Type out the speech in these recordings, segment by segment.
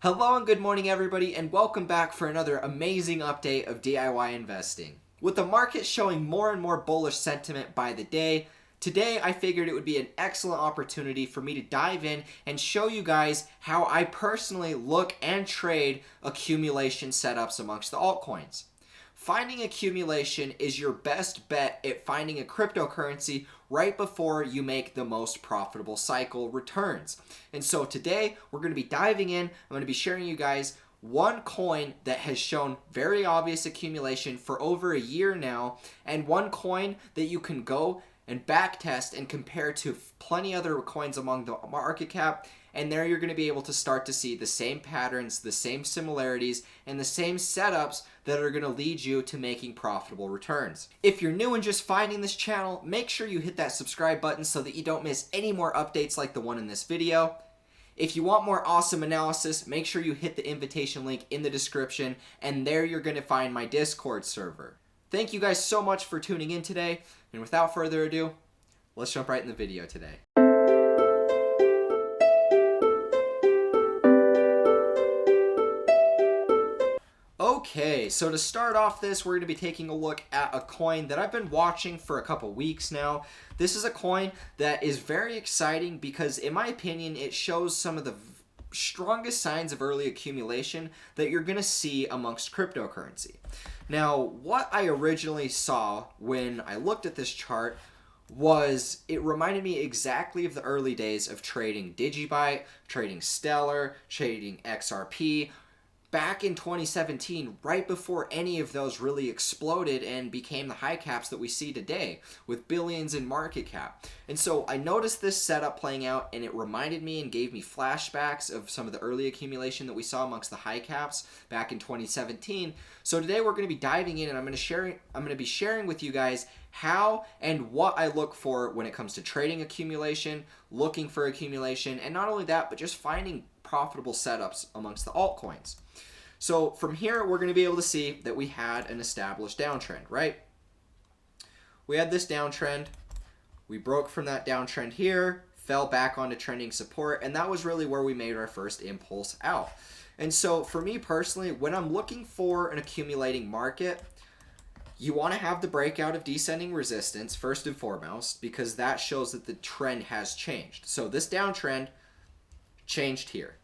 Hello and good morning everybody, and welcome back for another amazing update of DIY investing. With the market showing more and more bullish sentiment by the day, today I figured it would be an excellent opportunity for me to dive in and show you guys how I personally look and trade accumulation setups amongst the altcoins. Finding accumulation is your best bet at finding a cryptocurrency right before you make the most profitable cycle returns. And so today we're going to be diving in. I'm going to be sharing you guys one coin that has shown very obvious accumulation for over a year now, and one coin that you can go and back test and compare to plenty other coins among the market cap, and there you're going to be able to start to see the same patterns, the same similarities, and the same setups that are going to lead you to making profitable returns. If you're new and just finding this channel, make sure you hit that subscribe button so that you don't miss any more updates like the one in this video. If you want more awesome analysis, make sure you hit the invitation link in the description, and there you're going to find my Discord server. Thank you guys so much for tuning in today, and without further ado, let's jump right in the video today. Okay, so to start off this, we're going to be taking a look at a coin that I've been watching for a couple weeks now. This is a coin that is very exciting because, in my opinion, it shows some of the strongest signs of early accumulation that you're going to see amongst cryptocurrency. Now, what I originally saw when I looked at this chart was it reminded me exactly of the early days of trading D.I.Y, trading Stellar, trading XRP, back in 2017, right before any of those really exploded and became the high caps that we see today, with billions in market cap. And so I noticed this setup playing out, and it reminded me and gave me flashbacks of some of the early accumulation that we saw amongst the high caps back in 2017. So today we're going to be diving in, and I'm going to be sharing with you guys how and what I look for when it comes to trading accumulation, looking for accumulation, and not only that, but just finding profitable setups amongst the altcoins. So from here, we're going to be able to see that we had an established downtrend, right? We had this downtrend. We broke from that downtrend here, fell back onto trending support, and that was really where we made our first impulse out. And so for me personally, when I'm looking for an accumulating market, you want to have the breakout of descending resistance first and foremost, because that shows that the trend has changed. So this downtrend changed here.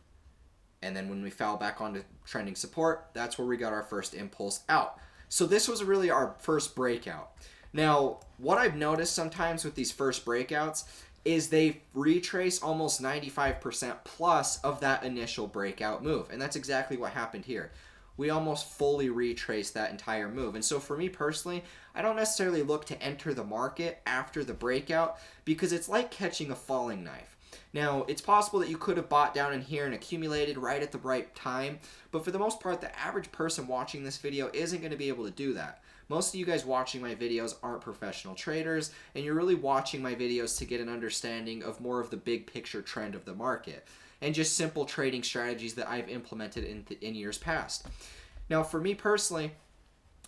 And then when we fell back onto trending support, that's where we got our first impulse out. So this was really our first breakout. Now, what I've noticed sometimes with these first breakouts is they retrace almost 95% plus of that initial breakout move. And that's exactly what happened here. We almost fully retraced that entire move. And so for me personally, I don't necessarily look to enter the market after the breakout because it's like catching a falling knife. Now, it's possible that you could have bought down in here and accumulated right at the right time, but for the most part, the average person watching this video isn't going to be able to do that. Most of you guys watching my videos aren't professional traders, and you're really watching my videos to get an understanding of more of the big picture trend of the market, and just simple trading strategies that I've implemented in years past. Now, for me personally,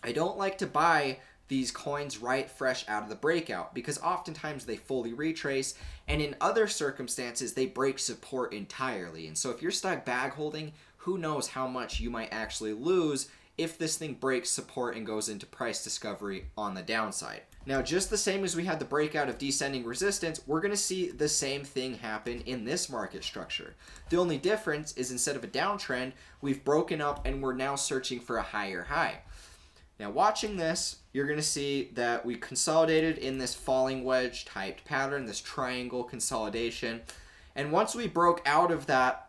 I don't like to buy these coins right fresh out of the breakout because oftentimes they fully retrace, and in other circumstances they break support entirely. And so if you're stuck bag holding, who knows how much you might actually lose if this thing breaks support and goes into price discovery on the downside. Now, just the same as we had the breakout of descending resistance, we're going to see the same thing happen in this market structure. The only difference is instead of a downtrend, we've broken up and we're now searching for a higher high. Now, watching this, you're going to see that we consolidated in this falling wedge typed pattern, this triangle consolidation. And once we broke out of that,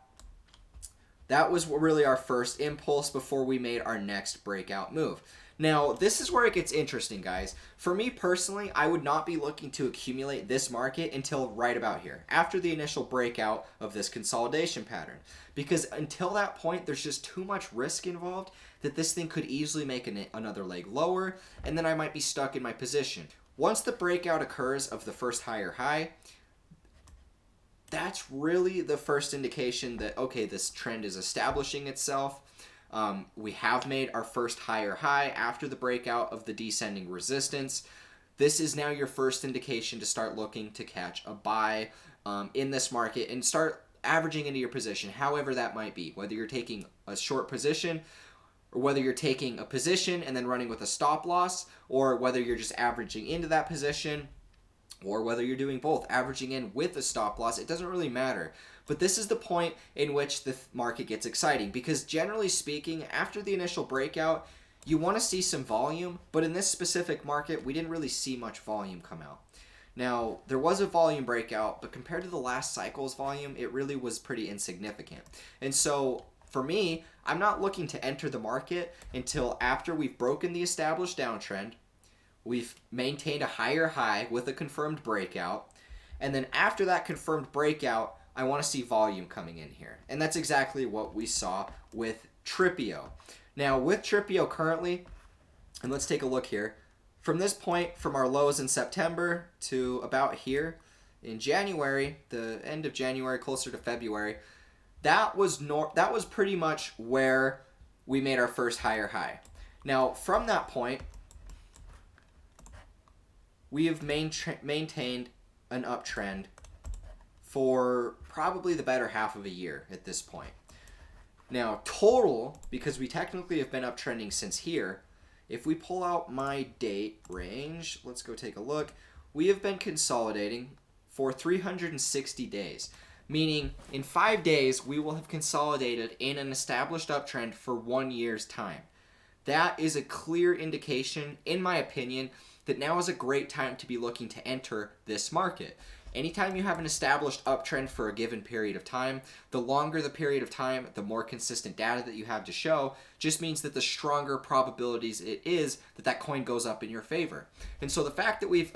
that was really our first impulse before we made our next breakout move. Now, this is where it gets interesting, guys. For me personally, I would not be looking to accumulate this market until right about here, after the initial breakout of this consolidation pattern. Because until that point, there's just too much risk involved that this thing could easily make another leg lower, and then I might be stuck in my position. Once the breakout occurs of the first higher high, that's really the first indication that, okay, this trend is establishing itself. We have made our first higher high after the breakout of the descending resistance. This is now your first indication to start looking to catch a buy in this market and start averaging into your position, however that might be, whether you're taking a short position or whether you're taking a position and then running with a stop loss, or whether you're just averaging into that position, or whether you're doing both, averaging in with a stop loss, it doesn't really matter. But this is the point in which the market gets exciting, because generally speaking, after the initial breakout, you want to see some volume, but in this specific market, we didn't really see much volume come out. Now, there was a volume breakout, but compared to the last cycle's volume, it really was pretty insignificant. And so, for me, I'm not looking to enter the market until after we've broken the established downtrend, we've maintained a higher high with a confirmed breakout, and then after that confirmed breakout, I want to see volume coming in here. And that's exactly what we saw with TradingView. Now, with TradingView currently, and let's take a look here, from this point, from our lows in September to about here in January, the end of January, closer to February, that was pretty much where we made our first higher high. Now, from that point, we have maintained an uptrend for probably the better half of a year at this point. Now, total, because we technically have been uptrending since here, if we pull out my date range, let's go take a look, we have been consolidating for 360 days, meaning in 5 days, we will have consolidated in an established uptrend for 1 year's time. That is a clear indication, in my opinion, that now is a great time to be looking to enter this market. Anytime you have an established uptrend for a given period of time, the longer the period of time, the more consistent data that you have to show, just means that the stronger probabilities it is that that coin goes up in your favor. And so the fact that we've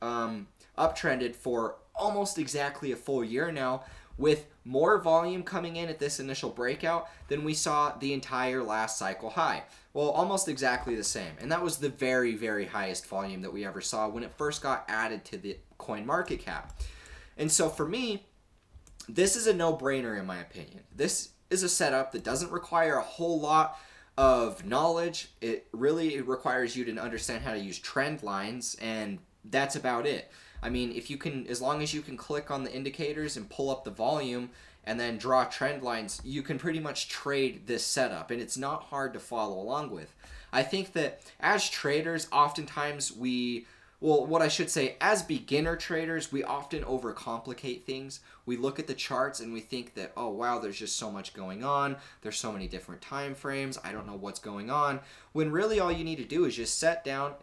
uptrended for almost exactly a full year now, with more volume coming in at this initial breakout than we saw the entire last cycle high. Well, almost exactly the same. And that was the very, very highest volume that we ever saw when it first got added to the coin market cap. And so for me, this is a no-brainer in my opinion. This is a setup that doesn't require a whole lot of knowledge. It really requires you to understand how to use trend lines, and that's about it. I mean, if you can, as long as you can click on the indicators and pull up the volume and then draw trend lines, you can pretty much trade this setup, and it's not hard to follow along with. I think that as traders, oftentimes as beginner traders, we often overcomplicate things. We look at the charts and we think that, oh wow, there's just so much going on. There's so many different time frames. I don't know what's going on. When really all you need to do is just sit down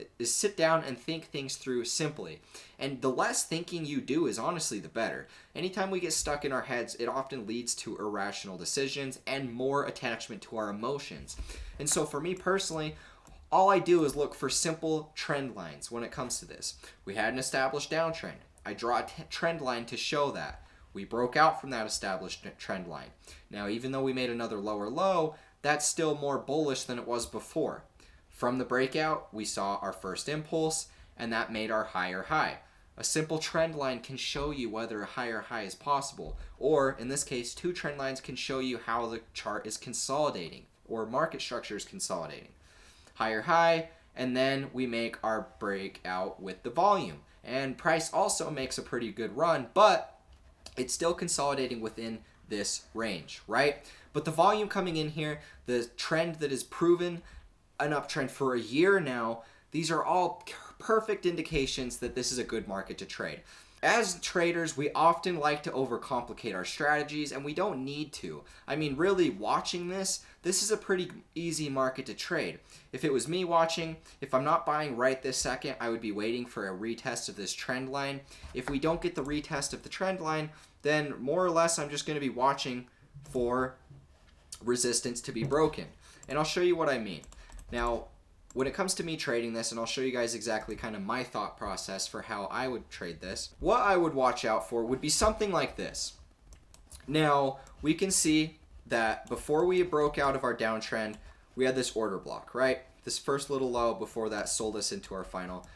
and think things through simply. And the less thinking you do is honestly the better. Anytime we get stuck in our heads, it often leads to irrational decisions and more attachment to our emotions. And so for me personally, all I do is look for simple trend lines when it comes to this. We had an established downtrend. I draw a trend line to show that. We broke out from that established trend line. Now, even though we made another lower low, that's still more bullish than it was before. From the breakout, we saw our first impulse, and that made our higher high. A simple trend line can show you whether a higher high is possible, or in this case, two trend lines can show you how the chart is consolidating, or market structure is consolidating. Higher high, and then we make our breakout with the volume. And price also makes a pretty good run, but it's still consolidating within this range, right? But the volume coming in here, the trend that is proven an uptrend for a year now, these are all perfect indications that this is a good market to trade. As traders, we often like to overcomplicate our strategies, and we don't need to. I mean, really, watching this is a pretty easy market to trade. If it was me watching, if I'm not buying right this second, I would be waiting for a retest of this trend line. If we don't get the retest of the trend line, then more or less I'm just going to be watching for resistance to be broken. And I'll show you what I mean. Now, when it comes to me trading this, and I'll show you guys exactly kind of my thought process for how I would trade this, what I would watch out for would be something like this. Now, we can see that before we broke out of our downtrend, we had this order block, right? This first little low before that sold us into our final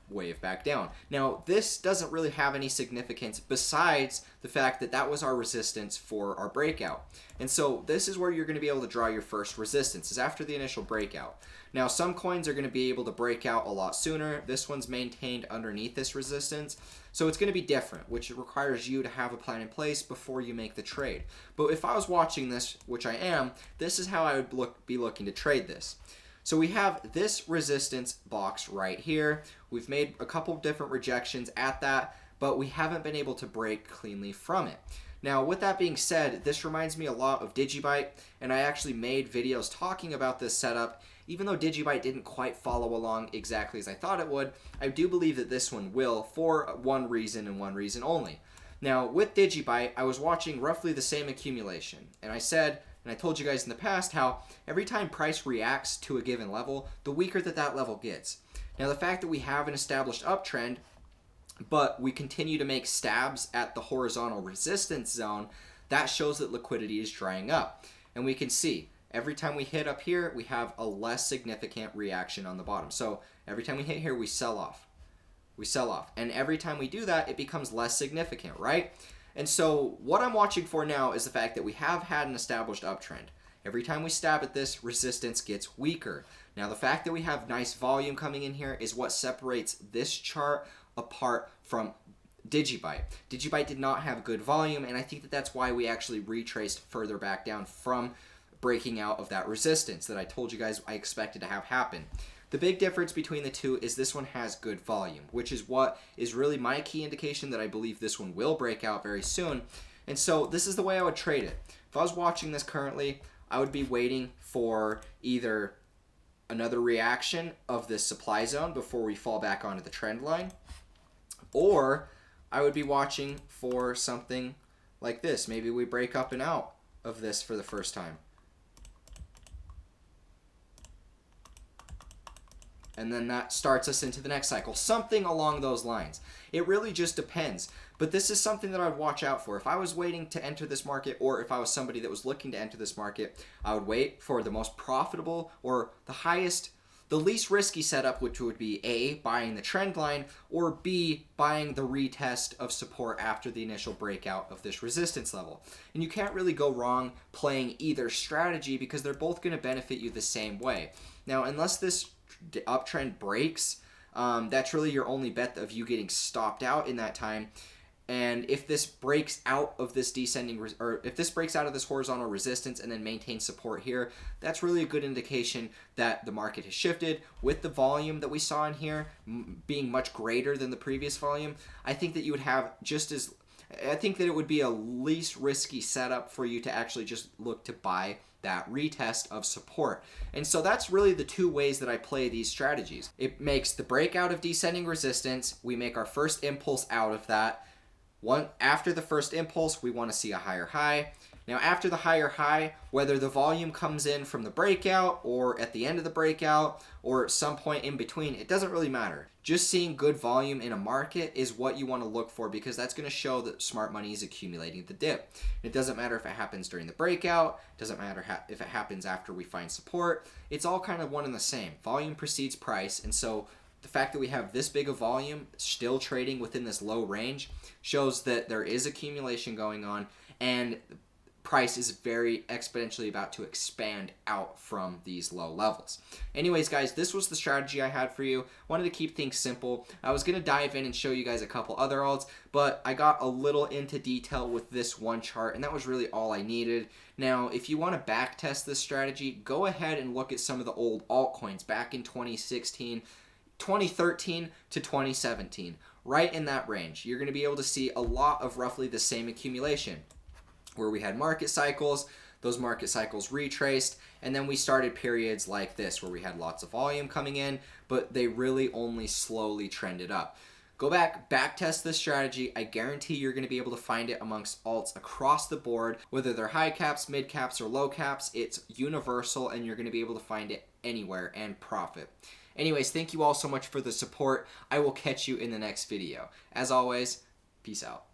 wave back down. Now, this doesn't really have any significance besides the fact that that was our resistance for our breakout. And so this is where you're going to be able to draw your first resistance, is after the initial breakout. Now, some coins are going to be able to break out a lot sooner. This one's maintained underneath this resistance. So it's going to be different, which requires you to have a plan in place before you make the trade. But if I was watching this, which I am, this is how I would be looking to trade this. So we have this resistance box right here. We've made a couple different rejections at that, but we haven't been able to break cleanly from it. Now, with that being said, this reminds me a lot of D.I.Y, and I actually made videos talking about this setup. Even though D.I.Y didn't quite follow along exactly as I thought it would, I do believe that this one will, for one reason and one reason only. Now, with D.I.Y, I was watching roughly the same accumulation, and I said, and I told you guys in the past how every time price reacts to a given level, the weaker that level gets. Now, the fact that we have an established uptrend, but we continue to make stabs at the horizontal resistance zone, that shows that liquidity is drying up. And we can see every time we hit up here, we have a less significant reaction on the bottom. So every time we hit here, we sell off. We sell off. And every time we do that, it becomes less significant, right? And so what I'm watching for now is the fact that we have had an established uptrend. Every time we stab at this, resistance gets weaker. Now, the fact that we have nice volume coming in here is what separates this chart apart from D.I.Y. D.I.Y did not have good volume, and I think that that's why we actually retraced further back down from breaking out of that resistance that I told you guys I expected to have happen. The big difference between the two is this one has good volume, which is what is really my key indication that I believe this one will break out very soon. And so this is the way I would trade it. If I was watching this currently, I would be waiting for either another reaction of this supply zone before we fall back onto the trend line, or I would be watching for something like this. Maybe we break up and out of this for the first time. And then that starts us into the next cycle. Something along those lines. It really just depends. But this is something that I'd watch out for. If I was waiting to enter this market, or if I was somebody that was looking to enter this market, I would wait for the most profitable or the least risky setup, which would be A, buying the trend line, or B, buying the retest of support after the initial breakout of this resistance level. And you can't really go wrong playing either strategy because they're both going to benefit you the same way. Now, unless this uptrend breaks, that's really your only bet of you getting stopped out in that time. And if this breaks out of this if this breaks out of this horizontal resistance and then maintains support here, that's really a good indication that the market has shifted. With the volume that we saw in here being much greater than the previous volume, I think that you would have I think that it would be a least risky setup for you to actually just look to buy that retest of support. And so that's really the two ways that I play these strategies. It makes the breakout of descending resistance. We make our first impulse out of that. After the first impulse, we want to see a higher high. Now, after the higher high, whether the volume comes in from the breakout or at the end of the breakout or at some point in between, it doesn't really matter. Just seeing good volume in a market is what you want to look for because that's going to show that smart money is accumulating the dip. It doesn't matter if it happens during the breakout. It doesn't matter if it happens after we find support. It's all kind of one and the same. Volume precedes price, and so the fact that we have this big of volume still trading within this low range shows that there is accumulation going on, and price is very exponentially about to expand out from these low levels. Anyways, guys, this was the strategy I had for you. Wanted to keep things simple. I was going to dive in and show you guys a couple other alts, but I got a little into detail with this one chart, and that was really all I needed. Now, if you want to back test this strategy, go ahead and look at some of the old altcoins back in 2013 to 2017, right in that range. You're going to be able to see a lot of roughly the same accumulation where we had market cycles, those market cycles retraced, and then we started periods like this where we had lots of volume coming in, but they really only slowly trended up. Go back test this strategy. I guarantee you're going to be able to find it amongst alts across the board, whether they're high caps, mid caps, or low caps. It's universal, and you're going to be able to find it anywhere and profit. Anyways, thank you all so much for the support. I will catch you in the next video. As always, peace out.